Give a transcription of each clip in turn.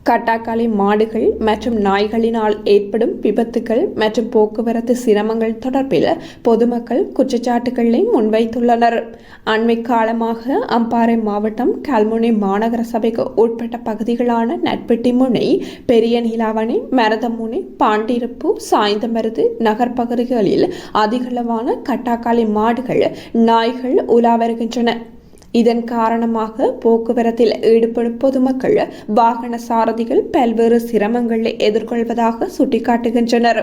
கட்டாக்காலி மாடுகள் மற்றும் நாய்களினால் ஏற்படும் விபத்துகள் மற்றும் போக்குவரத்து சிரமங்கள் தொடர்பில் பொதுமக்கள் குற்றச்சாட்டுகளை முன்வைத்துள்ளனர். அண்மை காலமாக அம்பாறை மாவட்டம் கல்முனை மாநகர சபைக்கு உட்பட்ட பகுதிகளான நட்பெட்டி முனை, பெரிய நிலாவணை, மருதமுனை, பாண்டிருப்பு, சாய்ந்தமருது நகர் பகுதிகளில் அதிகளவான கட்டாக்காலி மாடுகள், நாய்கள் உலா வருகின்றன. இதன் காரணமாக போக்குவரத்தில் ஈடுபடும் பொதுமக்கள், வாகன சாரதிகள் பல்வேறு சிரமங்களை எதிர்கொள்வதாக சுட்டிக்காட்டுகின்றனர்.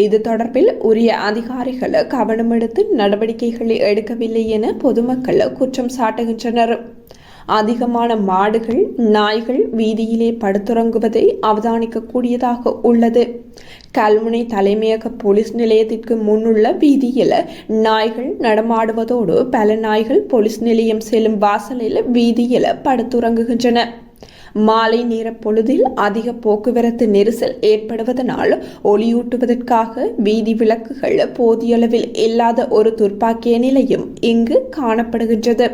இது தொடர்பில் உரிய அதிகாரிகள் கவனம் எடுத்து நடவடிக்கைகளை எடுக்கவில்லை என பொதுமக்கள் குற்றம் சாட்டுகின்றனர். அதிகமான மாடுகள், நாய்கள் வீதியிலே படுத்துறங்குவதை அவதானிக்கக்கூடியதாக உள்ளது. கல்முனை தலைமையக போலீஸ் நிலையத்திற்கு முன்னுள்ள வீதியில் நாய்கள் நடமாடுவதோடு பல நாய்கள் போலீஸ் நிலையம் செல்லும் வாசலில் வீதியில் படுத்துறங்குகின்றன. மாலை நேர பொழுதில் அதிக போக்குவரத்து நெரிசல் ஏற்படுவதனால் ஒளியூட்டுவதற்காக வீதி விளக்குகள் போதிய அளவில் இல்லாத ஒரு துர்ப்பாக்கிய நிலையும் இங்கு காணப்படுகின்றது.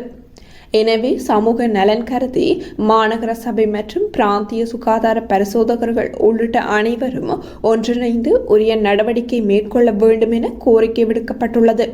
எனவே சமூக நலன் கருதி மாநகர சபை மற்றும் பிராந்திய சுகாதார பரிசோதகர்கள் உள்ளிட்ட அனைவரும் ஒன்றிணைந்து உரிய நடவடிக்கை மேற்கொள்ள வேண்டும் என கோரிக்கை விடுக்கப்பட்டுள்ளது.